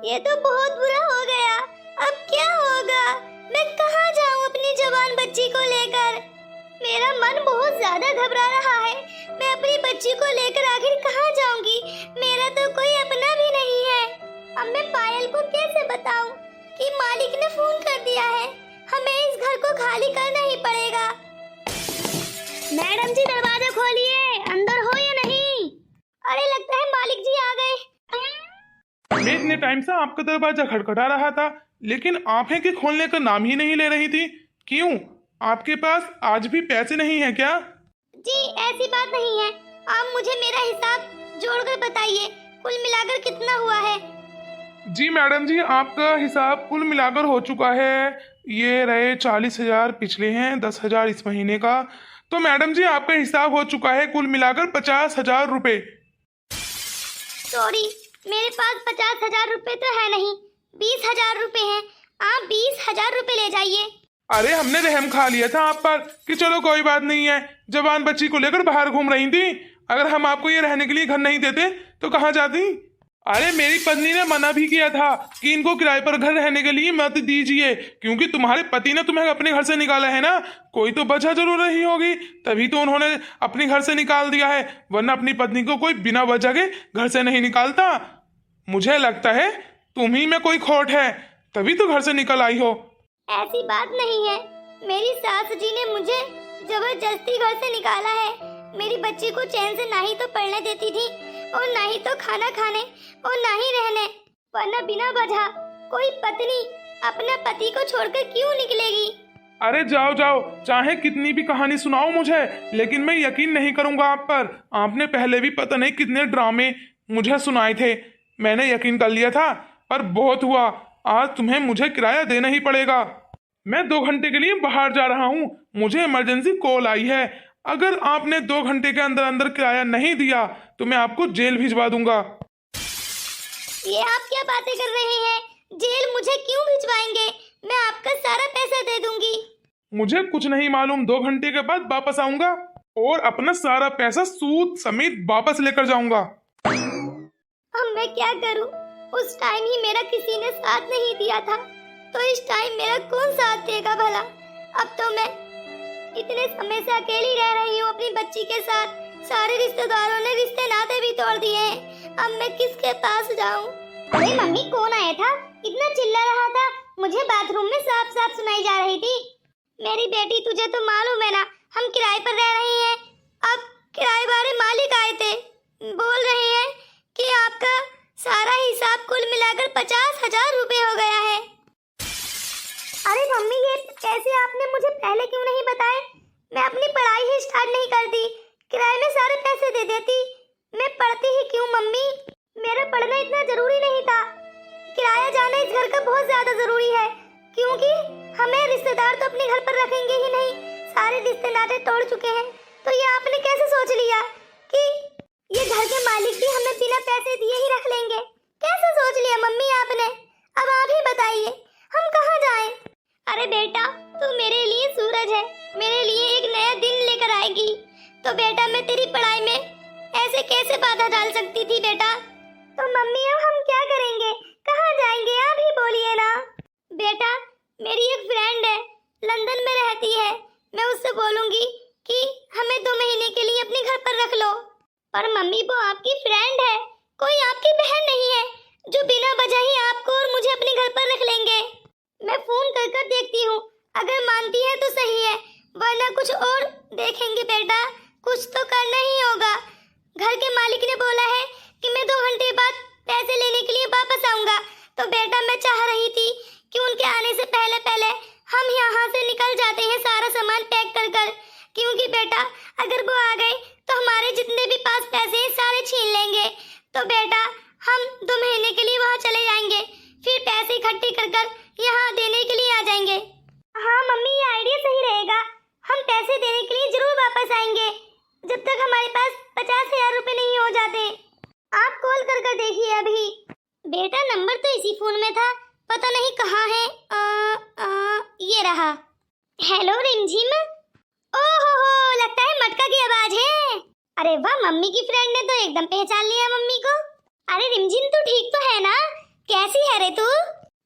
ये तो बहुत बुरा हो गया। अब क्या होगा? मैं कहाँ जाऊँ अपनी जवान बच्ची को लेकर? मेरा मन बहुत ज्यादा घबरा रहा है। मैं अपनी बच्ची को लेकर आखिर कहाँ जाऊंगी? मेरा तो कोई अपना भी नहीं है। अब मैं पायल को कैसे बताऊं कि मालिक ने फोन कर दिया है, हमें इस घर को खाली करना ही पड़ेगा। मैडम जी दरवाजा खोलिए, अंदर हो या नहीं? अरे लगता है मालिक जी आ गए। मैं इतने टाइम से आपका दरवाजा खटखटा रहा था, लेकिन आप हैं कि खोलने का नाम ही नहीं ले रही थी। क्यों? आपके पास आज भी पैसे नहीं है क्या? जी ऐसी बात नहीं है। आप मुझे मेरा हिसाब जोड़कर बताइए, कुल मिलाकर कितना हुआ है? जी मैडम जी, आपका हिसाब कुल मिलाकर हो चुका है। ये रहे 40,000 पिछले हैं, 10,000 इस महीने का। तो मैडम जी आपका हिसाब हो चुका है कुल मिलाकर 50,000 रुपए। सॉरी, मेरे पास 50,000 रुपए तो है नहीं, 20,000 रुपए हैं। आप 20,000 रुपए ले जाइए। अरे हमने रहम खा लिया था आप पर कि चलो कोई बात नहीं है, जवान बच्ची को लेकर बाहर घूम रही थी। अगर हम आपको ये रहने के लिए घर नहीं देते तो कहाँ जाती? अरे मेरी पत्नी ने मना भी किया था कि इनको किराए पर घर रहने के लिए मत दीजिए, क्योंकि तुम्हारे पति ने तुम्हें अपने घर से निकाला है ना। कोई तो वजह जरूर रही होगी, तभी तो उन्होंने अपने घर से निकाल दिया है, वरना अपनी पत्नी को कोई बिना वजह के घर से नहीं निकालता। मुझे लगता है तुम ही में कोई खोट है, तभी तो घर से निकल आई हो। ऐसी बात नहीं है, मेरी सास जी ने मुझे जबरदस्ती घर से निकाला है। मेरी बच्ची को चैन से ना ही तो पढ़ने देती थी और ना ही तो खाना खाने और ना ही रहने, वरना बिना वजह कोई पत्नी अपने पति को छोड़कर क्यों निकलेगी? अरे जाओ जाओ, चाहे कितनी भी कहानी सुनाओ मुझे, लेकिन मैं यकीन नहीं करूंगा आप पर। आपने पहले भी पता नहीं कितने ड्रामे मुझे सुनाए थे, मैंने यकीन कर लिया था, पर बहुत हुआ। आज तुम्हें मुझे किराया देना ही पड़ेगा। मैं 2 घंटे के लिए बाहर जा रहा हूँ, मुझे इमरजेंसी कॉल आई है। अगर आपने 2 घंटे के अंदर अंदर किराया नहीं दिया तो मैं आपको जेल भिजवा दूंगा। ये आप क्या बातें कर रहे हैं? जेल मुझे क्यों भिजवाएंगे? मैं आपका सारा पैसा दे दूंगी। मुझे कुछ नहीं मालूम, 2 घंटे के बाद वापस आऊंगा और अपना सारा पैसा सूद समेत वापस लेकर जाऊंगा। अब मैं क्या करूं? उस टाइम ही मेरा किसी ने साथ नहीं दिया था, तो इस टाइम मेरा कौन साथ देगा भला? अब तो मैं इतने समय से अकेली रह रही हूँ अपनी बच्ची के साथ। सारे रिश्तेदारों ने रिश्ते नाते भी तोड़ दिए हैं। अब मैं किसके पास जाऊँ? अरे मम्मी, कौन आया था? इतना चिल्ला रहा था, मुझे बाथरूम में साफ साफ सुनाई जा रही थी। मेरी बेटी, तुझे तो मालूम है ना, हम किराए पर रह रही हैं। अब किराए वाले मालिक आए थे, बोल रहे हैं कि आपका सारा हिसाब कुल मिलाकर 50,000 रुपए हो गया है। अरे मम्मी, ये कैसे आपने मुझे पहले क्यों नहीं बताया? मैं अपनी पढ़ाई ही स्टार्ट नहीं करती, किराए में सारे पैसे दे देती। मैं पढ़ती ही क्यों मम्मी? मेरा पढ़ना इतना जरूरी नहीं था। किराया जाना इस घर का बहुत ज्यादा जरूरी है, क्योंकि हमें रिश्तेदार तो अपने घर पर रखेंगे ही नहीं। सारे रिश्ते नाते तोड़ चुके हैं। तो ये आपने कैसे सोच लिया कि ये घर के मालिक भी हमें बिना पैसे दिए ही रख लेंगे? कैसे सोच लिया मम्मी आपने? अब आप ही बताइए, हम कहाँ जाएं? अरे बेटा, तू मेरे लिए सूरज है, मेरे लिए एक नया दिन लेकर आएगी। तो बेटा, मैं तेरी पढ़ाई में ऐसे कैसे बाधा डाल सकती थी बेटा? तो मम्मी, अब हम क्या करेंगे? कहाँ जाएंगे? आप ही बोलिए ना। बेटा, मेरी एक फ्रेंड है, लंदन में रहती है। मैं उससे बोलूंगी कि हमें 2 महीने के लिए अपने घर पर रख लो। पर मम्मी, वो आपकी फ्रेंड है, कोई आपकी बहन नहीं है जो बिना वजह ही आपको और मुझे अपने घर पर रख लेंगे। मैं फोन कर कर देखती हूँ, अगर मानती है तो सही है, वरना कुछ और देखेंगे बेटा। कुछ तो करना ही होगा। घर के मालिक ने बोला है कि मैं 2 घंटे बाद पैसे लेने के लिए वापस आऊंगा। तो बेटा, मैं चाह रही थी कि उनके आने से पहले पहले हम यहाँ से निकल जाते हैं, सारा सामान पैक कर कर। क्योंकि बेटा, अगर वो आ गए तो हमारे जितने भी पास पैसे हैं सारे छीन लेंगे। तो बेटा, हम 2 महीने के लिए वहाँ चले जाएंगे, फिर पैसे इकट्ठे कर कर यहाँ देने के लिए आ जाएंगे। हाँ मम्मी, ये आइडिया सही रहेगा। हम पैसे देने के लिए जरूर वापस आएंगे, जब तक हमारे पास 50,000 रुपए नहीं हो जाते। आप कॉल कर कर देखिए अभी। बेटा, नंबर तो इसी फोन में था, पता नहीं कहाँ है। ये रहा। हेलो रिमझिम। ओहो, लगता है मटका की आवाज है। अरे वाह, मम्मी की फ्रेंड ने तो एकदम पहचान लिया मम्मी को। अरे रिमझिम, तू ठीक तो है ना? कैसी है रे तू?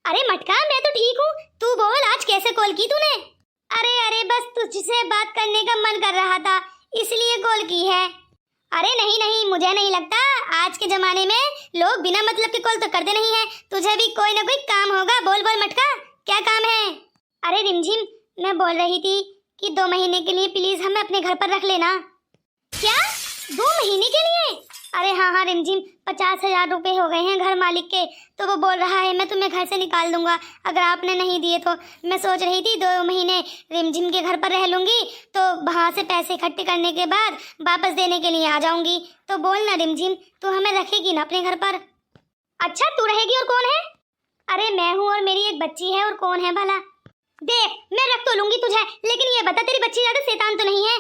अरे मटका, मैं तो ठीक हूँ, तू बोल आज कैसे कॉल की तूने? अरे बस तुझसे बात करने का मन कर रहा था इसलिए कॉल की है। अरे नहीं, मुझे नहीं लगता, आज के जमाने में लोग बिना मतलब के कॉल तो करते नहीं है। तुझे भी कोई ना कोई काम होगा, बोल मटका, क्या काम है? अरे रिमझिम, मैं बोल रही थी कि 2 महीने के लिए प्लीज हमें अपने घर पर रख लेना। क्या 2 महीने के लिए? अरे हाँ रिमझिम, 50,000 रुपए हो गए हैं घर मालिक के, तो वो बोल रहा है मैं तुम्हें घर से निकाल दूंगा अगर आपने नहीं दिए तो। मैं सोच रही थी 2 महीने रिमझिम के घर पर रह लूंगी, तो वहाँ से पैसे इकट्ठे करने के बाद वापस देने के लिए आ जाऊंगी। तो बोल ना रिमझिम, तू हमें रखेगी ना अपने घर पर? अच्छा तू रहेगी, और कौन है? अरे मैं हूँ और मेरी एक बच्ची है, और कौन है भला? देख मैं रख तो लूंगी तुझे, लेकिन ये बता तेरी बच्ची ज्यादा शैतान तो नहीं है?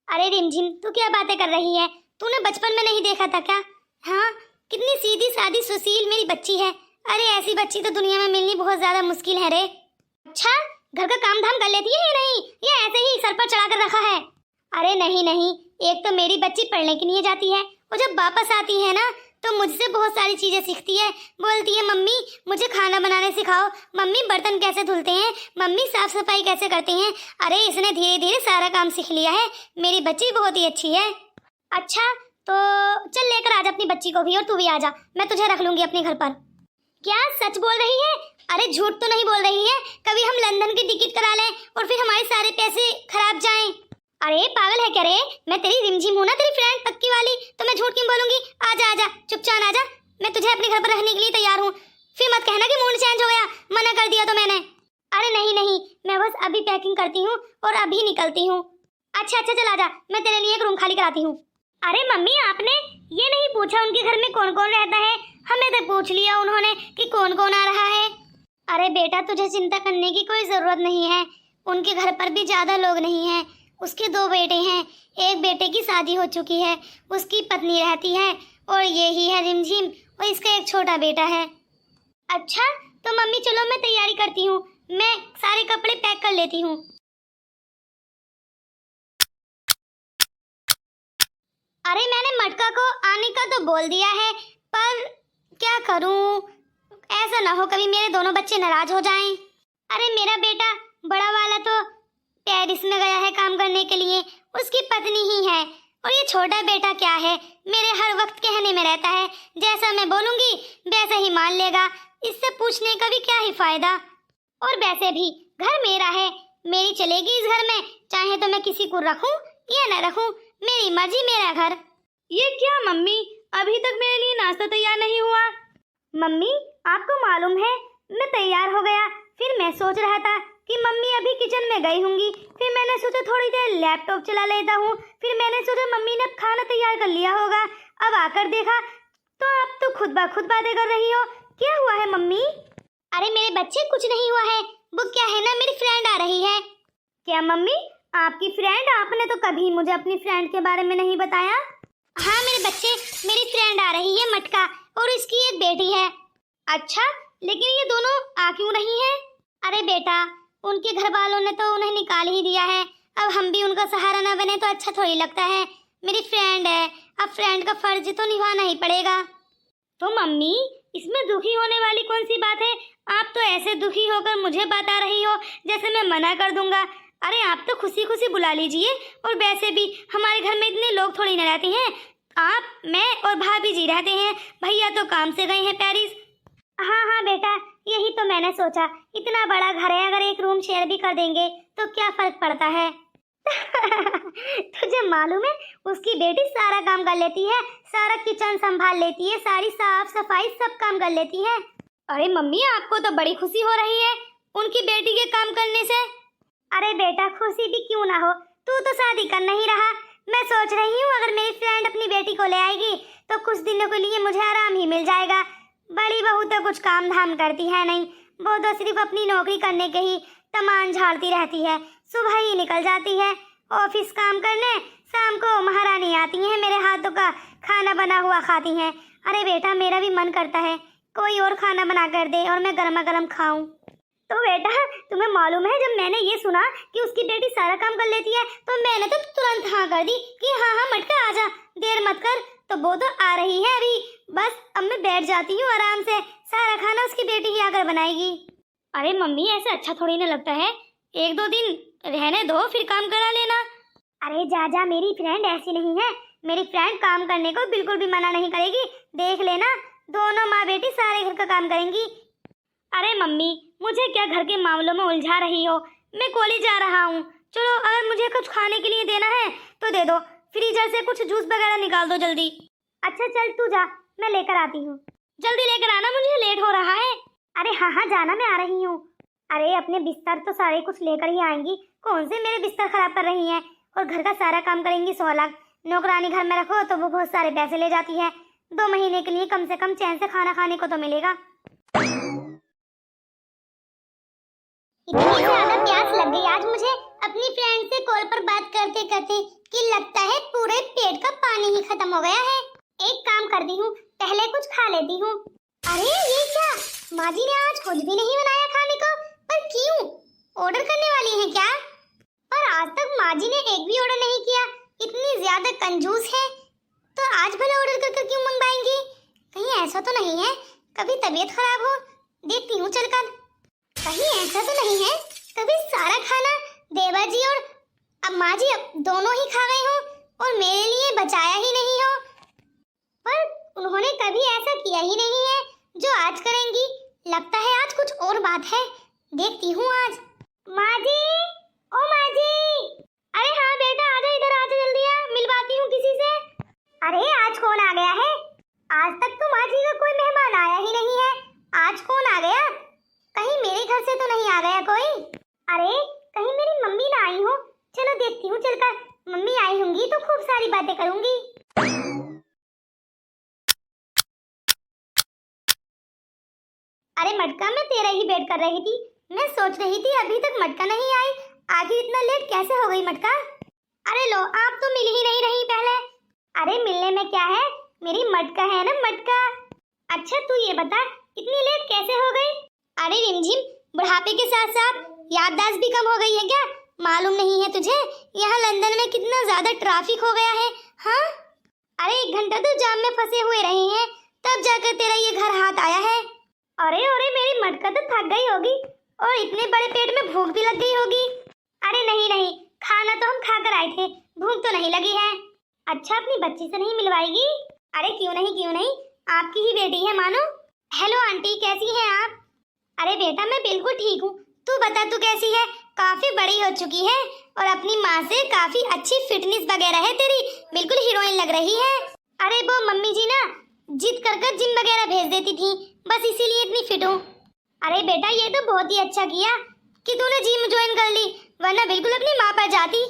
अरे रिमझिम तू क्या बातें कर रही है, तूने बचपन में नहीं देखा था क्या? हाँ, कितनी सीधी सादी सुशील मेरी बच्ची है। अरे ऐसी बच्ची तो दुनिया में मिलनी बहुत ज्यादा मुश्किल है रे। अच्छा, घर का काम धाम कर लेती है या नहीं, या ऐसे ही सर पर चढ़ा कर रखा है? अरे नहीं, एक तो मेरी बच्ची पढ़ने के लिए जाती है, और जब वापस आती है ना तो मुझसे बहुत सारी चीजें सीखती है। बोलती है मम्मी मुझे खाना बनाने सिखाओ, मम्मी बर्तन कैसे धुलते हैं, मम्मी साफ सफाई कैसे करते हैं। अरे इसने धीरे धीरे सारा काम सीख लिया है, मेरी बच्ची बहुत ही अच्छी है। अच्छा तो चल लेकर आ जा अपनी बच्ची को भी, और तू भी आ जा, मैं तुझे रख लूंगी अपने घर पर। क्या सच बोल रही है? अरे झूठ तो नहीं बोल रही है? कभी हम लंदन की टिकट करा लें और फिर हमारे सारे पैसे खराब जाएं। अरे पागल है क्या रे, मैं तेरी रिमझिम हूँ ना, तेरी फ्रेंड पक्की वाली, तो मैं झूठ क्यों बोलूंगी? आजा चुपचाप आजा, मैं तुझे अपने घर पर रखने के लिए तैयार हूँ। फिर मत कहना कि मूड चेंज हो गया, मना कर दिया तो मैंने। अरे नहीं, मैं बस अभी पैकिंग करती हूँ और अभी निकलती हूँ। अच्छा चल आजा, मैं तेरे लिए एक रूम खाली कराती हूँ। अरे मम्मी आपने ये नहीं पूछा उनके घर में कौन कौन रहता है? हमें तो पूछ लिया उन्होंने कि कौन कौन आ रहा है। अरे बेटा तुझे चिंता करने की कोई जरूरत नहीं है, उनके घर पर भी ज्यादा लोग नहीं हैं। उसके 2 बेटे हैं, एक बेटे की शादी हो चुकी है, उसकी पत्नी रहती है, और ये ही है रिमझिम, और इसका एक छोटा बेटा है। अच्छा तो मम्मी चलो मैं तैयारी करती हूँ, मैं सारे कपड़े पैक कर लेती हूँ। अरे मैंने मटका को आने का तो बोल दिया है, पर क्या करूँ, ऐसा ना हो कभी मेरे दोनों बच्चे नाराज हो जाएं। अरे मेरा बेटा बड़ा वाला तो पेरिस में गया है काम करने के लिए, उसकी पत्नी ही है, और ये छोटा बेटा क्या है, मेरे हर वक्त कहने में रहता है, जैसा मैं बोलूंगी वैसा ही मान लेगा, इससे पूछने का भी क्या ही फायदा। और वैसे भी घर मेरा है, मेरी चलेगी इस घर में, चाहे तो मैं किसी को रखूं या न रखूं, मेरी मर्जी मेरा घर। ये क्या मम्मी, अभी तक मेरे लिए नाश्ता तैयार नहीं हुआ? मम्मी आपको मालूम है मैं तैयार हो गया, फिर मैं सोच रहा था कि मम्मी अभी किचन में गई होंगी, फिर मैंने सोचा थोड़ी देर लैपटॉप चला लेता हूँ, फिर मैंने सोचा मम्मी ने खाना तैयार कर लिया होगा, अब आकर देखा तो आप तो खुद ब खुद बातें कर रही हो। क्या हुआ है मम्मी? अरे मेरे बच्चे कुछ नहीं हुआ है, वो क्या है ना मेरी फ्रेंड आ रही है। क्या मम्मी आपकी फ्रेंड? आपने तो कभी मुझे अपनी फ्रेंड के बारे में नहीं बताया। हाँ मेरे बच्चे, मेरी फ्रेंड आ रही है मटका, और इसकी एक बेटी है। अच्छा लेकिन ये दोनों आ क्यों रही हैं? अरे बेटा उनके घर वालों ने तो उन्हें निकाल ही दिया है, अब हम भी उनका सहारा न बने तो अच्छा थोड़ी लगता है। मेरी फ्रेंड है, अब फ्रेंड का फर्ज तो निभाना ही पड़ेगा। तो मम्मी इसमें दुखी होने वाली कौन सी बात है? आप तो ऐसे दुखी होकर मुझे बता रही हो जैसे मैं मना कर दूंगा। अरे आप तो खुशी खुशी बुला लीजिए, और वैसे भी हमारे घर में इतने लोग थोड़ी न रहते हैं, आप मैं और भाभी जी रहते हैं, भैया तो काम से गए हैं पेरिस। हाँ बेटा यही तो मैंने सोचा, इतना बड़ा घर है, अगर एक रूम शेयर भी कर देंगे तो क्या फर्क पड़ता है। तुझे मालूम है उसकी बेटी सारा काम कर लेती है, सारा किचन संभाल लेती है, सारी साफ सफाई सब काम कर लेती है। अरे मम्मी आपको तो बड़ी खुशी हो रही है उनकी बेटी के काम करने से। अरे बेटा खुशी भी क्यों ना हो, तू तो शादी कर नहीं रहा। मैं सोच रही हूँ अगर मेरी फ्रेंड अपनी बेटी को ले आएगी तो कुछ दिनों के लिए मुझे आराम ही मिल जाएगा। बड़ी बहू तो कुछ काम धाम करती है नहीं, वो तो सिर्फ अपनी नौकरी करने के ही तमान झाड़ती रहती है, सुबह ही निकल जाती है ऑफिस काम करने, शाम को महारानी आती है मेरे हाथों का खाना बना हुआ खाती हैं। अरे बेटा मेरा भी मन करता है कोई और खाना बना कर दे और मैं गर्मा गर्म खाऊं। तो बेटा तुम्हें मालूम है जब मैंने ये सुना कि उसकी बेटी सारा काम कर लेती है तो मैंने तो तुरंत हाँ कर दी कि हाँ मटका आजा, देर मत कर। तो वो तो आ रही है अभी, बस अब मैं बैठ जाती हूँ आराम से, सारा खाना उसकी बेटी बनाएगी। अरे मम्मी ऐसा अच्छा थोड़ी ना लगता है, 1-2 दिन रहने दो फिर काम करा लेना। अरे जा जा, मेरी फ्रेंड ऐसी नहीं है, मेरी फ्रेंड काम करने को बिल्कुल भी मना नहीं करेगी। देख लेना, दोनों माँ बेटी सारे घर का काम करेंगी। अरे मम्मी मुझे क्या घर के मामलों में उलझा रही हो, मैं कॉलेज जा रहा हूँ। चलो अगर मुझे कुछ खाने के लिए देना है तो दे दो, फ्रीजर से कुछ जूस वगैरह निकाल दो जल्दी। अच्छा चल तू जा, मैं लेकर आती हूँ। जल्दी लेकर आना, मुझे लेट हो रहा है। अरे हाँ हाँ जाना, मैं आ रही हूँ। अरे अपने बिस्तर तो सारे कुछ लेकर ही आएंगी, कौन से मेरे बिस्तर खराब कर रही हैं। और घर का सारा काम करेंगी 100 लाख। नौकरानी घर में रखो तो वो बहुत सारे पैसे ले जाती है। 2 महीने के लिए कम से कम चैन से खाना खाने को तो मिलेगा। इतनी ज्यादा प्यास लग गई आज मुझे अपनी फ्रेंड से कॉल पर बात करते करते कि लगता है पूरे पेट का पानी ही खत्म हो गया है। एक काम करती हूँ, पहले कुछ खा लेती हूँ। अरे ये क्या, माँ जी ने आज कुछ भी नहीं बनाया खाने को, पर क्यों? ऑर्डर करने वाली है क्या? पर आज तक माँ जी ने एक भी ऑर्डर नहीं किया, इतनी ज्यादा कंजूस है। तो आज भला ऑर्डर कर क्यों मंगवाएंगी? कहीं ऐसा तो नहीं है कभी तबीयत खराब हो, देखती हूँ चलकर। कहीं ऐसा तो नहीं है कभी सारा खाना देवा जी और अम्मा जी दोनों ही खा गए हो और मेरे लिए बचाया ही नहीं हो। पर उन्होंने कभी ऐसा किया ही नहीं है जो आज करेंगी। लगता है आज कुछ और बात है, देखती हूँ आज। माँ जी, ओ माँ जी। अरे हाँ बेटा आजा, इधर आजा जल्दी आ, मिलवाती हूँ किसी से। अरे आज कौन आ गया है? आज तक तो माँ जी का कोई मेहमान आया ही नहीं है, आज कौन आ गया? कहीं मेरे घर से तो नहीं आ गया कोई? अरे कहीं मेरी मम्मी ना आई हो, चलो देखती हूँ चलकर। मम्मी आई होंगी तो खूब सारी बातें करूंगी। अरे मटका, मैं तेरा ही वेट कर रही थी। मैं सोच रही थी अभी तक मटका नहीं आई, आखिर इतना लेट कैसे हो गई मटका? अरे लो, आप तो मिल ही नहीं रही पहले। अरे मिलने में क्या है, मेरी मटका है ना मटका। अच्छा तू ये बता, इतनी लेट कैसे हो गई? अरे रिमझिम, बुढ़ापे के साथ साथ याददाश्त भी कम हो गई है क्या? मालूम नहीं है तुझे यहाँ लंदन में कितना ज्यादा ट्रैफिक हो गया है? हाँ अरे 1 घंटा तो जाम में फंसे हुए रहे हैं, तब जाकर तेरा ये घर हाथ आया है। अरे अरे मेरी मटका तो थक गई होगी और इतने बड़े पेट में भूख भी लग गई होगी। अरे नहीं नहीं, खाना तो हम खाकर आए थे, भूख तो नहीं लगी है। अच्छा अपनी बच्ची से नहीं मिलवाएगी? अरे क्यों नहीं, आपकी ही बेटी है मानो। हेलो आंटी, कैसी हैं आप? अरे बेटा मैं बिल्कुल ठीक हूँ, तू बता तू कैसी है? काफी बड़ी हो चुकी है और अपनी माँ से काफी अच्छी फिटनेस वगैरह है तेरी, बिल्कुल हीरोइन लग रही है। अरे वो मम्मी जी ना जिद कर जिम वगैरह भेज देती थी, बस इसीलिए इतनी फिट हूँ। अरे बेटा ये तो बहुत ही अच्छा किया कि तूने जिम ज्वाइन कर ली, वरना बिल्कुल अपनी माँ पर जाती।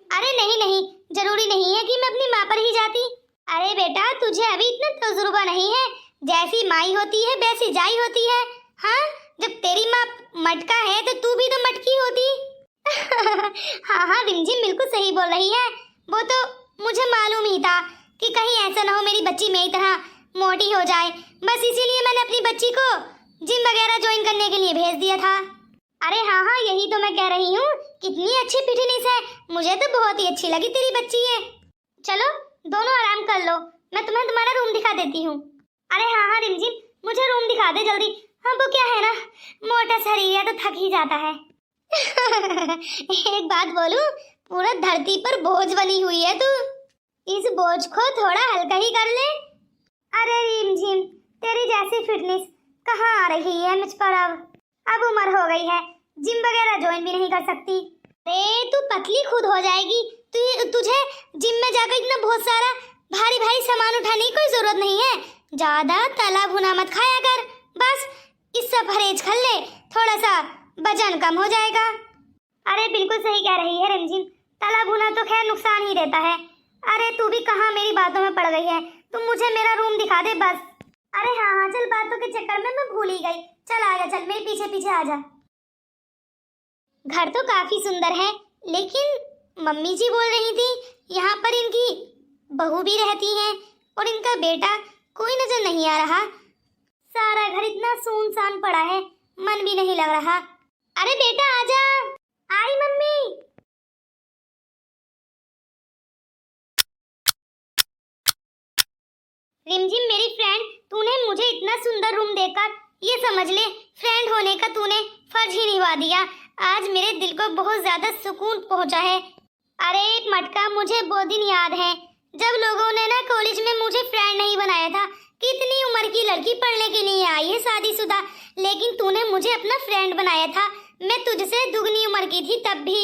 अरे नहीं, जरूरी नहीं है कि मैं अपनी माँ पर ही जाती। अरे बेटा तुझे अभी इतना तजुर्बा नहीं है, जैसी माई होती है वैसी जाई होती है। हाँ जब तेरी माँ मटका है तो तू भी तो मटकी होती। हाँ रिमझिम बिल्कुल सही बोल रही है, वो तो मुझे मालूम ही था कि कहीं ऐसा ना हो मेरी बच्ची मेरी तरह मोटी हो जाए, बस इसीलिए मैंने अपनी बच्ची को जिम वगैरह ज्वाइन करने के लिए भेज दिया था। अरे हाँ यही तो मैं कह रही हूँ, कितनी अच्छी फिटनेस है, मुझे तो बहुत ही अच्छी लगी तेरी बच्ची है। चलो दोनों आराम कर लो, मैं तुम्हें तुम्हारा रूम दिखा देती हूँ। अरे हाँ रिमझिम मुझे रूम दिखा दे जल्दी। हाँ वो क्या है ना, मोटा शरीर है तो थक ही जाता है। एक बात बोलूं, पूरा धरती पर बोझ बनी हुई है तू, इस बोझ को थोड़ा हल्का ही कर ले। अरे रिमझिम तेरी जैसी फिटनेस कहाँ आ रही है मुझ पर, अब उम्र हो गई है, जिम वगैरह ज्वाइन भी नहीं कर सकती। अरे तू पतली खुद हो जाएगी, तुझे जिम में जाकर इतना बहुत सारा भारी भारी सामान उठाने की कोई जरूरत नहीं है। ज्यादा तला भुना मत खाया कर, बस इससे परहेज कर ले, थोड़ा सा वजन कम हो जाएगा। अरे बिल्कुल सही कह रही है रिमझिम, तला भुना तो खैर नुकसान ही देता है। अरे तू भी कहाँ मेरी बातों में पड़ गई है, तुम मुझे मेरा रूम दिखा दे बस। अरे हाँ चल, बातों के चक्कर में मैं भूल ही गई, चल आजा, चल मेरे पीछे पीछे आजा। घर तो काफी सुंदर है, लेकिन मम्मी जी बोल रही थी यहाँ पर इनकी बहू भी रहती है और इनका बेटा कोई नजर नहीं आ रहा। सारा घर इतना सुनसान पड़ा है, मन भी नहीं लग रहा। अरे बेटा आजा। आई मम्मी। रिमझिम मेरी फ्रेंड, तूने मुझे इतना सुंदर रूम देकर ये समझ ले फ्रेंड होने का तूने फर्ज ही निभा दिया। आज मेरे दिल को बहुत ज्यादा सुकून पहुंचा है। अरे मटका, मुझे वो दिन याद है जब लोगों ने ना कॉलेज में मुझे फ्रेंड नहीं बनाया था। कितनी उम्र की लड़की पढ़ने के लिए आई है, शादीशुदा, लेकिन तूने मुझे अपना फ्रेंड बनाया था। मैं तुझसे दुगनी उम्र की थी तब भी।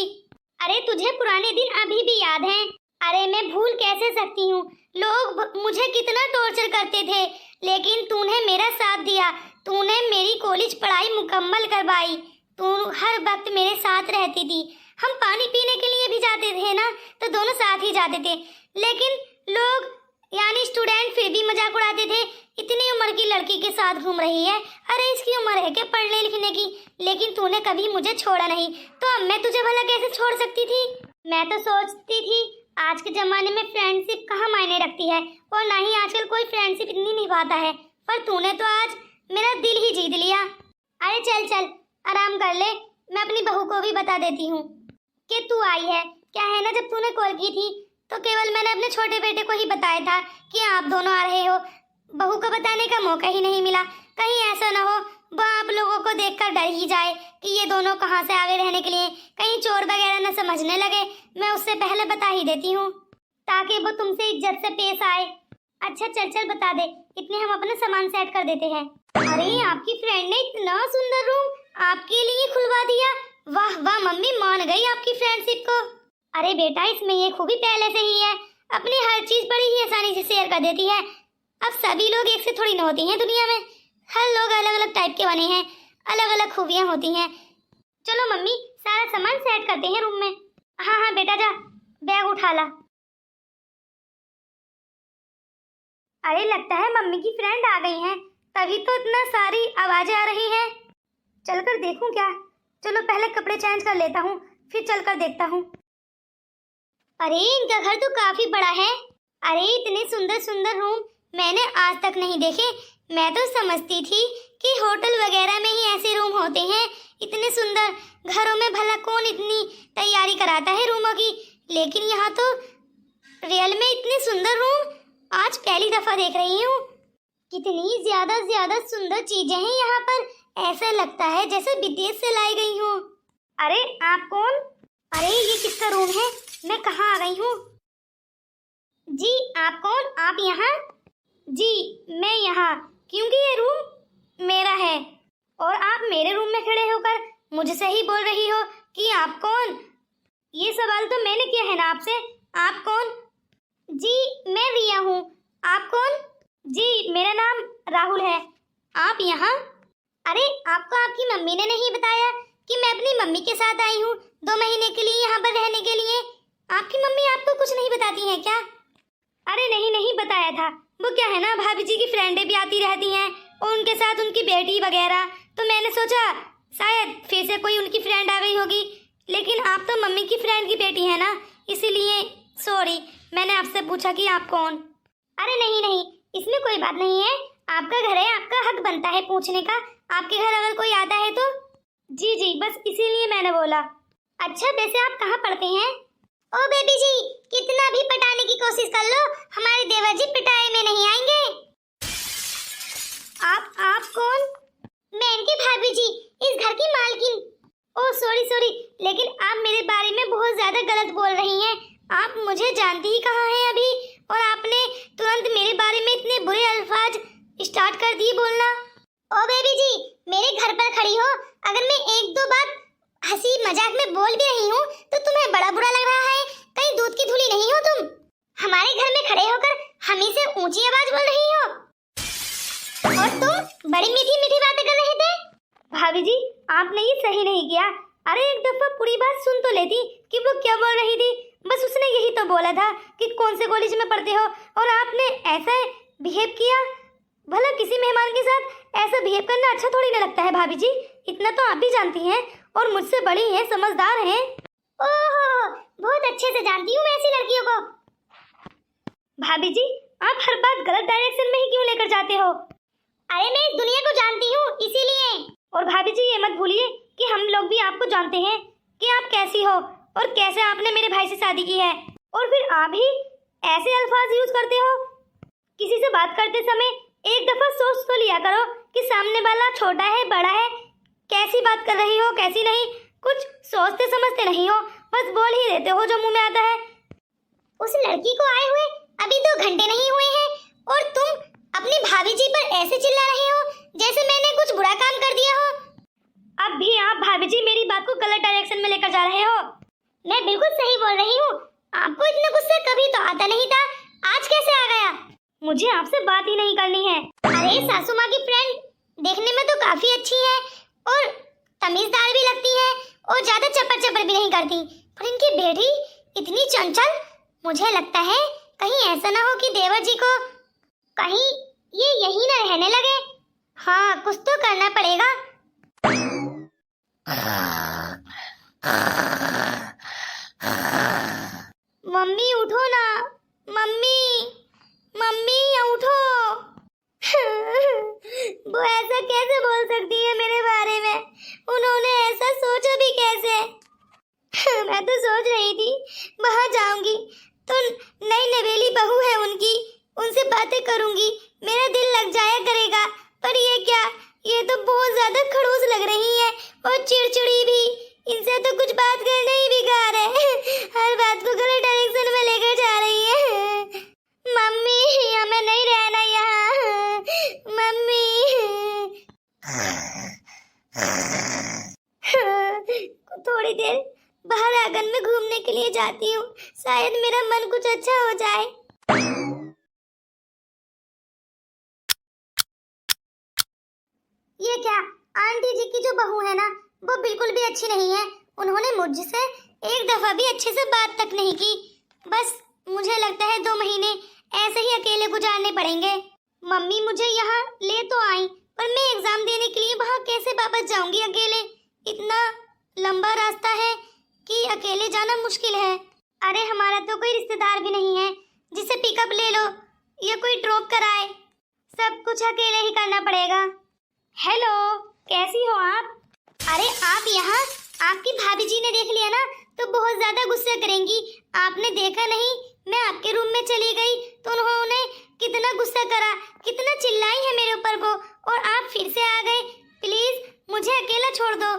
अरे तुझे पुराने दिन अभी भी याद हैं? अरे मैं भूल कैसे सकती हूँ। लोग मुझे कितना टॉर्चर करते थे, लेकिन तूने मेरा साथ दिया। तूने मेरी कॉलेज पढ़ाई मुकम्मल करवाई। तू हर वक्त मेरे साथ रहती थी। हम पानी पीने के लिए भी जाते थे ना, तो दोनों साथ ही जाते थे। लेकिन लोग यानी स्टूडेंट फिर भी मजाक उड़ाते थे, इतनी उम्र की लड़की के साथ घूम रही है। अरे इसकी उम्र है क्या पढ़ने लिखने की? लेकिन तूने कभी मुझे छोड़ा नहीं, तो अब मैं तुझे भला कैसे छोड़ सकती थी? मैं तो सोचती थी आज के जमाने में फ्रेंडशिप कहाँ मायने रखती है, और ना ही आजकल कोई फ्रेंडशिप इतनी निभाता है। पर तूने तो आज मेरा दिल ही जीत लिया। अरे चल चल आराम कर ले, मैं अपनी बहू को भी बता देती हूँ कि तू आई है। क्या है ना, जब तूने कॉल की थी तो केवल मैंने अपने छोटे बेटे को ही बताया था कि आप दोनों आ रहे हो। बहू को बताने का मौका ही नहीं मिला। कहीं ऐसा ना हो वो आप लोगों को देखकर डर ही जाए कि ये दोनों कहाँ से आ गए रहने के लिए, कहीं चोर वगैरह न समझने लगे। मैं उससे पहले बता ही देती हूँ ताकि वो तुमसे इज्जत से पेश आए। अच्छा चल चल बता दे, इतने हम अपना सामान सेट कर देते हैं। अरे आपकी फ्रेंड ने इतना सुंदर रूम आपके लिए खुलवा दिया। वाह वाह मम्मी, मान गई आपकी फ्रेंडशिप को। अरे बेटा, इसमें ये खूबी पहले से ही है, अपनी हर चीज बड़ी ही आसानी से शेयर कर देती है। अब सभी लोग एक से थोड़ी न होती हैं दुनिया में, हर लोग अलग अलग टाइप के बने हैं, अलग अलग खूबियां होती हैं। चलो मम्मी, सारा सामान सेट करते हैं रूम में। हाँ हाँ बेटा जा, बैग उठा ला। अरे लगता है मम्मी की फ्रेंड आ गई हैं, तभी तो इतना सारी आवाजें आ रही हैं। चलकर देखूं क्या? चलो पहले कपड़े चेंज कर लेता हूँ, फिर चलकर देखता हूँ। अरे इनका घर तो काफी बड़ा है। अरे इतने सुंदर सुंदर रूम मैंने आज तक नहीं देखे। मैं तो समझती थी कि होटल वगैरह में ही ऐसे रूम होते हैं। इतने सुंदर घरों में भला कौन इतनी तैयारी कराता है रूमों की, लेकिन यहाँ तो रियल में इतने सुंदर रूम आज पहली दफा देख रही हूँ। कितनी ज्यादा सुंदर चीजें हैं यहाँ पर, ऐसा लगता है जैसे विदेश से लाई गई हूँ। अरे आप कौन? अरे ये किसका रूम है? मैं कहाँ आ गई हूँ? जी आप कौन? आप यहाँ? जी मैं यहाँ, क्योंकि ये रूम मेरा है और आप मेरे रूम में खड़े होकर मुझसे ही बोल रही हो कि आप कौन? ये सवाल तो मैंने किया है ना आपसे। आप कौन? जी मैं रिया हूँ। आप कौन? जी मेरा नाम राहुल है। आप यहाँ? अरे आपको आपकी मम्मी ने नहीं बताया कि मैं अपनी मम्मी के साथ आई हूँ 2 महीने के लिए यहाँ पर रहने के लिए? आपकी मम्मी आपको कुछ नहीं बताती हैं क्या? अरे नहीं बताया था। वो क्या है ना, भाभी जी की फ्रेंडें भी आती रहती हैं और उनके साथ उनकी बेटी वगैरह, तो मैंने सोचा शायद फिर से कोई उनकी फ्रेंड आ गई होगी। लेकिन आप तो मम्मी की फ्रेंड की बेटी है ना, इसीलिए सॉरी, मैंने आपसे पूछा कि आप कौन। अरे नहीं, इसमें कोई बात नहीं है। आपका घर है, आपका हक बनता है पूछने का। आपके घर अगर कोई आता है तो जी बस इसीलिए मैंने बोला। अच्छा वैसे आप कहाँ पढ़ते हैं? ओ बेबी जी, कितना भी पटाने की कोशिश कर लो, हमारे देवर जी पिटाई में नहीं आएंगे। आप कौन? मैं इनकी भाभी जी, इस घर की मालकिन। ओह सॉरी, लेकिन आप मेरे बारे में बहुत ज्यादा गलत बोल रही हैं। आप मुझे जानती ही कहाँ हैं अभी, और आपने तुरंत मेरे बारे में इतने बुरे अल्फाज स्टार्ट कर दिए बोलना। ओ बेबी जी, मेरे घर पर खड़ी हो, अगर मैं 1-2 बार हंसी मजाक में बोल भी रही हूँ तो तुम्हें बड़ा बुरा लग रहा है? कहीं दूध की धूली नहीं हो तुम? हमारे घर में खड़े होकर हम ही से ऊंची आवाज बोल रही हो, और तुम बड़ी मीठी मीठी बातें कर रहे थे। भाभी जी आपने ये सही नहीं किया। अरे एक दफा पूरी बात सुन तो लेती कि वो क्या बोल रही थी। बस उसने यही तो बोला था कि कौन से कॉलेज में पढ़ते हो, और आपने ऐसा बिहेव किया। भला किसी मेहमान के साथ ऐसा बिहेव करना अच्छा थोड़ी ना लगता है भाभी जी। इतना तो आप भी जानती हैं, और मुझसे बड़ी हैं, समझदार हैं। ओहो, बहुत अच्छे से जानती हूँ मैं ऐसी लड़कियों को। भाभी जी आप हर बात गलत डायरेक्शन में ही क्यों लेकर जाते हो? अरे मैं इस दुनिया को जानती हूँ इसीलिए। और भाभी जी ये मत भूलिए कि हम लोग भी आपको जानते हैं कि आप कैसी हो और कैसे आपने मेरे भाई से शादी की है, और फिर आप ही ऐसे अल्फाज यूज करते हो। किसी से बात करते समय एक दफा सोच तो लिया करो कि सामने वाला छोटा है बड़ा है, कैसी बात कर रही हो कैसी नहीं, कुछ सोचते समझते नहीं हो, बस बोल ही देते हो जो मुंह में आता है। उस लड़की को आए हुए अभी 2 घंटे नहीं हुए हैं और तुम अपनी भाभी जी पर ऐसे चिल्ला रहे हो जैसे मैंने कुछ बुरा काम कर दिया हो। अब भी आप भाभी जी मेरी बात को गलत डायरेक्शन में लेकर जा रहे हो। मैं बिल्कुल सही बोल रही हूँ, आपको इतना गुस्सा कभी तो आता नहीं था, आज कैसे आ गया? मुझे आपसे बात ही नहीं करनी है। अरे सासू माँ की फ्रेंड देखने में तो काफी अच्छी है और तमीजदार भी लगती है और ज्यादा चपर चपर भी नहीं करती, पर इनकी बेटी इतनी चंचल, मुझे लगता है कहीं ऐसा ना हो कि देवर जी को कहीं ये यही ना रहने लगे। हाँ, कुछ तो करना पड़ेगा। मम्मी उठो ना, मम्मी मम्मी उठो। वो ऐसा कैसे बोल सकती है मेरे बारे में? उन्होंने ऐसा सोचा भी कैसे? मैं तो सोच रही थी वहां जाऊंगी तो नई नवेली बहू है उनकी, उनसे बातें करूंगी, मेरा दिल लग जाया करेगा। पर ये क्या, ये तो बहुत ज्यादा खड़ूस लग रही है और चिड़चिड़ी भी। इनसे तो कुछ बात करना ही बेकार है, हर बात को गलत डायरेक्शन में लेकर जा रही है। मम्मी हमें नहीं रहना यहाँ, मम्मी। थोड़ी देर बाहर आंगन में घूमने के लिए जाती हूँ, शायद मेरा मन कुछ अच्छा हो जाए। ये क्या, आंटी जी की जो बहू है ना वो बिल्कुल भी अच्छी नहीं है। उन्होंने मुझसे एक दफा भी अच्छे से बात तक नहीं की। बस मुझे लगता है 2 महीने ऐसे ही अकेले गुजारने पड़ेंगे। मम्मी मुझे यहाँ ले तो आई, पर मैं एग्जाम देने के लिए वहाँ कैसे वापस जाऊंगी अकेले? इतना लंबा रास्ता है कि अकेले जाना मुश्किल है। अरे हमारा तो कोई रिश्तेदार भी नहीं है जिसे पिकअप ले लो या कोई ड्रॉप कराए, सब कुछ अकेले ही करना पड़ेगा। हेलो, कैसी हो आप? अरे आप यहाँ, आपकी भाभी जी ने देख लिया ना तो बहुत ज्यादा गुस्सा करेंगी। आपने देखा नहीं, मैं आपके रूम में चली गई तो उन्होंने कितना गुस्सा करा, कितना चिल्लाई है मेरे ऊपर वो, और आप फिर से आ गए। प्लीज मुझे अकेला छोड़ दो।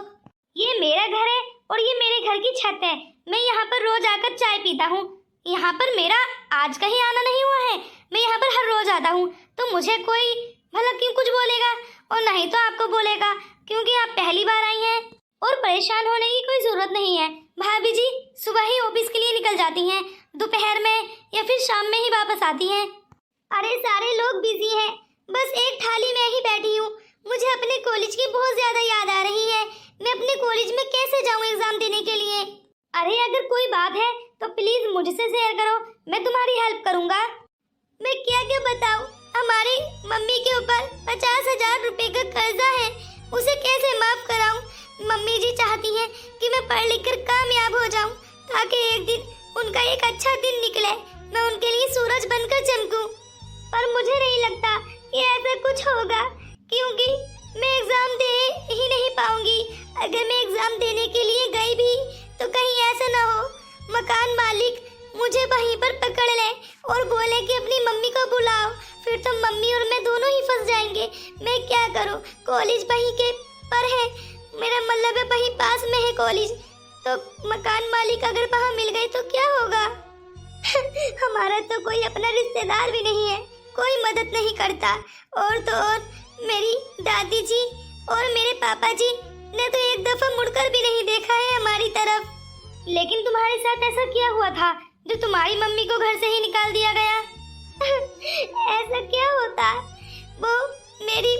ये मेरा घर है और ये मेरे घर की छत है, मैं यहाँ पर रोज आकर चाय पीता हूँ। यहाँ पर मेरा आज कहीं आना नहीं हुआ है, मैं यहाँ पर हर रोज आता हूँ। तो मुझे कोई भला क्यों कुछ बोलेगा, और नहीं तो आपको बोलेगा क्योंकि आप पहली बार आई हैं। और परेशान होने की कोई जरूरत नहीं है, भाभी जी सुबह ही ऑफिस के लिए निकल जाती हैं, दोपहर में या फिर शाम में ही वापस आती हैं। अरे सारे लोग बिजी हैं, बस एक थाली में ही बैठी हूँ। मुझे अपने कॉलेज की बहुत ज्यादा याद आ रही है, मैं अपने कॉलेज में कैसे जाऊँ एग्जाम देने के लिए? अरे अगर कोई बात है तो प्लीज मुझसे शेयर करो, मैं तुम्हारी हेल्प करूँगा। मैं क्या क्या बताऊँ, हमारी मम्मी के ऊपर 50,000 रुपए का कर्जा है, उसे कैसे माफ कराऊं? मम्मी जी चाहती हैं कि मैं पढ़ लिख कर कामयाब हो जाऊं ताकि एक दिन उनका एक अच्छा दिन निकले, मैं उनके लिए सूरज बनकर चमकूं। पर मुझे नहीं लगता कि ऐसा कुछ होगा, क्योंकि मैं एग्जाम दे ही नहीं पाऊंगी। अगर मैं एग्जाम देने के लिए गई भी तो कहीं ऐसा ना हो मकान मालिक मुझे वहीं पर पकड़ ले और बोले कि अपनी मम्मी को बुलाओ, फिर तो मम्मी और मैं दोनों ही फंस जाएंगे। मैं क्या करूं? कॉलेज वहीं के पर है, मेरा मतलब है वहीं पास में है कॉलेज, तो मकान मालिक अगर वहाँ मिल गए तो क्या होगा? हमारा तो कोई अपना रिश्तेदार भी नहीं है, कोई मदद नहीं करता। और तो और मेरी दादी जी और मेरे पापा जी ने तो एक दफा मुड़कर भी नहीं देखा है हमारी तरफ। लेकिन तुम्हारे साथ ऐसा क्या हुआ था जो तुम्हारी मम्मी को घर से ही निकाल दिया गया? ऐसा क्या होता, वो मेरी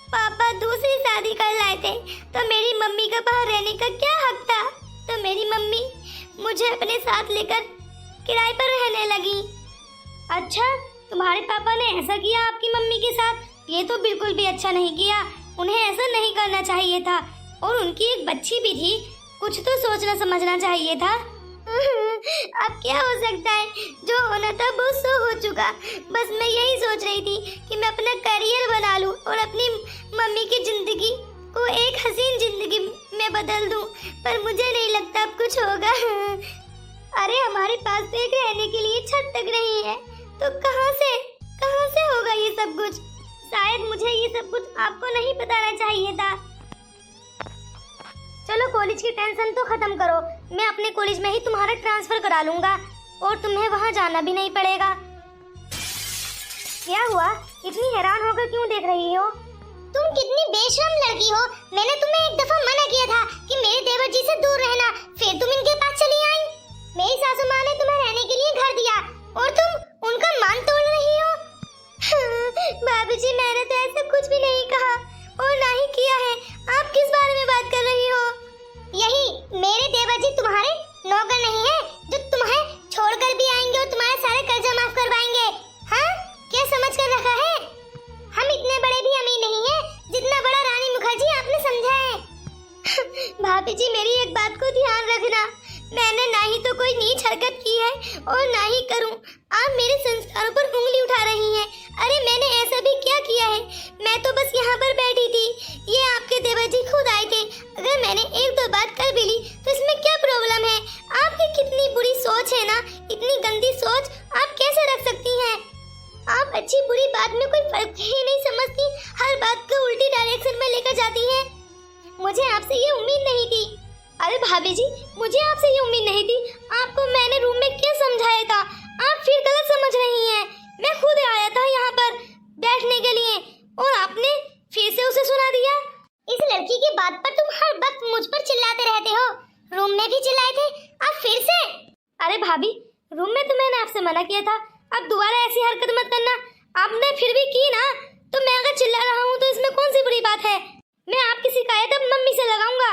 पापा दूसरी शादी कर लाए थे तो मेरी मम्मी का बाहर रहने का क्या हक था? तो मेरी मम्मी मुझे अपने साथ लेकर किराए पर रहने लगी। अच्छा, तुम्हारे पापा ने ऐसा किया आपकी मम्मी के साथ? ये तो बिल्कुल भी अच्छा नहीं किया, उन्हें ऐसा नहीं करना चाहिए था। और उनकी एक बच्ची भी थी, कुछ तो सोचना समझना चाहिए था। अब क्या हो सकता है, जो होना था वो सो हो चुका। बस मैं यही सोच रही थी कि मैं अपना करियर बना लूं और अपनी मम्मी की जिंदगी को एक हसीन जिंदगी में बदल दूं, पर मुझे नहीं लगता अब कुछ होगा। अरे हमारे पास तो एक रहने के लिए छत तक नहीं है, तो कहाँ से होगा ये सब कुछ? शायद मुझे ये सब कुछ आपको नहीं बताना चाहिए था। चलो कॉलेज की टेंशन तो खत्म करो, मैं अपने कॉलेज में ही तुम्हारा ट्रांसफर करा लूंगा और तुम्हें वहां जाना भी नहीं पड़ेगा। क्या हुआ, इतनी हैरान होकर क्यों देख रही हो? तुम कितनी बेशर्म लड़की हो। मैंने तुम्हें एक दफा मना किया था कि मेरे देवर जी से दूर रहना, फिर तुम इनके पास चली आई। मेरी सासू माँ ने तुम्हें रहने के लिए घर दिया और तुम उनका मान तोड़ रही हो। भाभी जी, मैंने तो ऐसा कुछ भी नहीं कहा और ना ही किया है। आप किस बारे में बात कर रही हो? यही, मेरे देवर जी तुम्हारे नौकर नहीं है जो तुम्हें छोड़कर भी आएंगे और तुम्हारे सारे कर्जा माफ करवाएंगे। हाँ, क्या समझ कर रखा है? हम इतने बड़े भी अमीर नहीं हैं जितना बड़ा रानी मुखर्जी आपने समझा है। भाभी जी, मेरी एक बात को ध्यान रखना, मैंने ना ही तो कोई नीच हरकत की है और ना ही करूं। आप मेरे संस्कारों पर उंगली उठा रही हैं। अरे मैंने ऐसा भी क्या किया है? मैं तो बस यहाँ पर बैठी थी, ये आपके देवर जी खुद आए थे। अगर मैंने एक दो बात कर भी ली तो इसमें क्या प्रॉब्लम है? आपकी कितनी बुरी सोच है ना, इतनी गंदी सोच आप कैसे रख सकती हैं? आप अच्छी बुरी बात में कोई फर्क ही नहीं समझती, हर बात को उल्टी डायरेक्शन में लेकर जाती हैं। मुझे आपसे ये उम्मीद नहीं थी। अरे भाभी जी, मुझे आपसे ये उम्मीद नहीं थी। आपको मैंने रूम में क्या समझाया था? आप फिर गलत समझ रही हैं। मैं खुद आया था यहाँ पर बैठने के लिए और आपने फिर से उसे सुना दिया। इस लड़की की बात पर तुम हर वक्त मुझ पर चिल्लाते रहते हो। रूम में भी चिल्लाए थे, अब फिर से। अरे भाभी, रूम में तो मैंने आपसे मना किया था, अब दोबारा ऐसी हरकत मत करना। आपने फिर भी की ना, तो मैं अगर चिल्ला रहा हूँ तो इसमें कौन सी बुरी बात है? मैं आपकी शिकायत अब मम्मी से लगाऊंगा।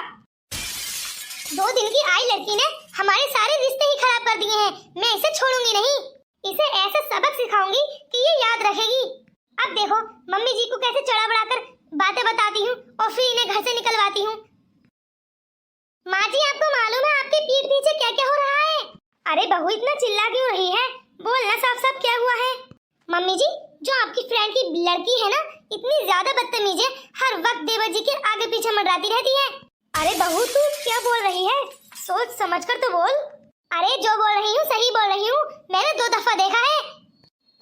2 दिन की आई लड़की ने हमारे सारे रिश्ते ही खराब कर दिए हैं। मैं इसे छोड़ूंगी नहीं, इसे ऐसा सबक सिखाऊंगी कि ये याद रखेगी। अब देखो मम्मी जी को कैसे चढ़ा बढ़ाकर बातें बताती हूँ और फिर इन्हें घर से निकलवाती हूँ। माँ जी, आपको मालूम है आपके पीठ पीछे क्या क्या हो रहा है? अरे बहू, इतना चिल्ला क्यों रही है? बोलना साफ साफ, क्या हुआ है? मम्मी जी, जो आपकी फ्रेंड की लड़की है ना, इतनी ज्यादा बदतमीज है, हर वक्त देवर जी के आगे पीछे मंडराती रहती है। अरे बहू, तू क्या बोल रही है? सोच समझ कर तो बोल। अरे जो बोल रही हूँ सही बोल रही हूँ, मैंने 2 दफा देखा है।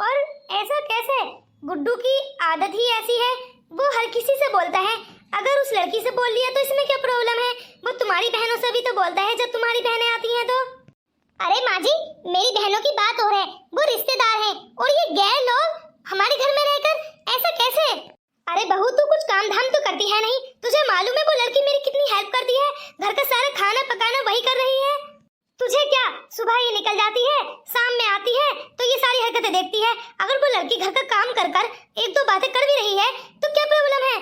पर ऐसा कैसे? गुड्डू की आदत ही ऐसी है, वो हर किसी से बोलता है। अगर उस लड़की से बोल लिया तो इसमें क्या प्रॉब्लम है? वो तुम्हारी बहनों से भी तो बोलता है जब तुम्हारी बहनें आती हैं तो। अरे माँ जी, मेरी बहनों की बात हो रही है, वो रिश्तेदार हैं और ये गैर लोग हमारे घर में रहकर ऐसा कैसे? अरे बहू, तू कुछ काम धाम तो करती है नहीं? तुझे मालूम है वो लड़की मेरी कितनी हेल्प करती है? घर का सारा खाना पकाना वही कर रही है। तुझे क्या, सुबह ये निकल जाती है, शाम में आती है तो ये सारी हरकतें देखती है। अगर वो लड़की घर का काम कर कर 1-2 बातें कर भी रही है तो क्या प्रॉब्लम है?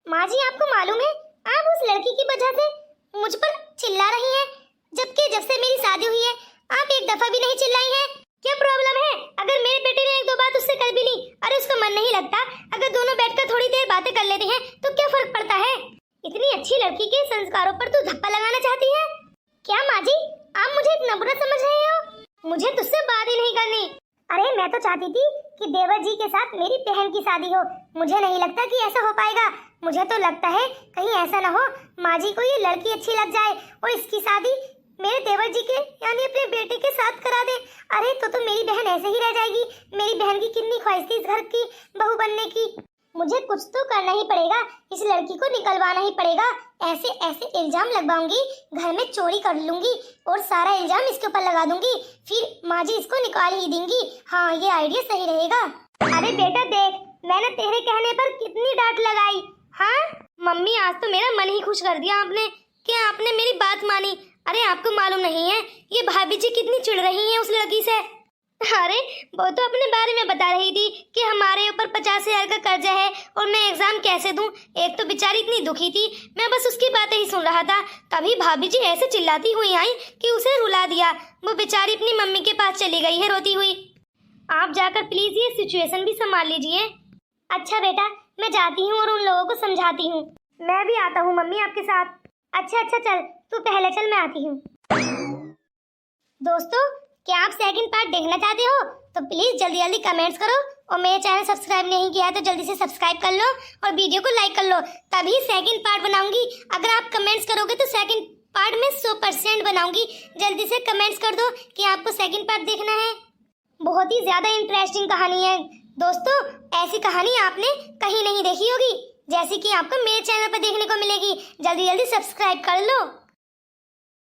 माँ जी, आपको मालूम है आप उस लड़की की वजह से मुझ पर चिल्ला रही हैं, जबकि जब से मेरी शादी हुई है आप एक दफा भी नहीं चिल्लाई हैं। क्या प्रॉब्लम है? अगर मेरे बेटे ने 1-2 बात उससे कर भी ली, अरे उसका मन नहीं लगता, अगर दोनों बैठकर थोड़ी देर बातें कर लेते हैं तो क्या फर्क पड़ता है? इतनी अच्छी लड़की के संस्कारों पर तू धप्पा लगाना चाहती है क्या? माँ जी, आप मुझे इतना बुरा समझ रहे हो? मुझे तुझसे बात ही नहीं करनी। अरे मैं तो चाहती थी कि देवर जी के साथ मेरी बहन की शादी हो। मुझे नहीं लगता कि ऐसा हो पाएगा। मुझे तो लगता है कहीं ऐसा ना हो माँ जी को ये लड़की अच्छी लग जाए और इसकी शादी मेरे देवर जी के यानी अपने बेटे के साथ करा दे। अरे तो मेरी बहन ऐसे ही रह जाएगी। मेरी बहन की कितनी ख्वाहिश थी इस घर की बहू बनने की। मुझे कुछ तो करना ही पड़ेगा, इस लड़की को निकलवाना ही पड़ेगा। ऐसे ऐसे इल्जाम लगवाऊंगी, घर में चोरी कर लूंगी और सारा इल्जाम इसके ऊपर लगा दूंगी, फिर माँ जी इसको निकाल ही देंगी। हाँ, ये आइडिया सही रहेगा। अरे बेटा देख, मैंने तेरे कहने पर कितनी डांट लगाई। हाँ मम्मी, आज तो मेरा मन ही खुश कर दिया आपने कि आपने मेरी बात मानी। अरे आपको मालूम नहीं है ये भाभी जी कितनी चिढ़ रही हैं उस लड़की से। अरे वो तो अपने बारे में बता रही थी कि हमारे ऊपर 50,000 का कर्जा है और मैं एग्जाम कैसे दूं। एक तो बेचारी इतनी दुखी थी, मैं बस उसकी बातें ही सुन रहा था, तभी भाभी जी ऐसे चिल्लाती हुई आई कि उसे रुला दिया। वो बेचारी अपनी मम्मी के पास चली गई है रोती हुई। आप जाकर प्लीज ये सिचुएशन भी संभाल लीजिए। अच्छा बेटा, मैं जाती हूँ और उन लोगों को समझाती हूँ। मैं भी आता हूँ मम्मी आपके साथ। अच्छा चल, तू पहले चल, मैं आती हूँ। दोस्तों, क्या आप सेकंड पार्ट देखना चाहते हो तो प्लीज जल्दी जल्दी कमेंट्स करो और मेरे चैनल सब्सक्राइब नहीं किया है तो जल्दी से सब्सक्राइब कर लो और वीडियो को लाइक कर लो, तभी सेकंड पार्ट बनाऊंगी। अगर आप कमेंट्स करोगे तो सेकंड पार्ट में 100% बनाऊंगी। जल्दी से कमेंट्स कर दो कि आपको सेकंड पार्ट देखना है। बहुत ही ज्यादा इंटरेस्टिंग कहानी है, दोस्तों, ऐसी कहानी आपने कहीं नहीं देखी होगी, जैसी कि आपको मेरे चैनल पर देखने को मिलेगी। जल्दी जल्दी सब्सक्राइब कर लो।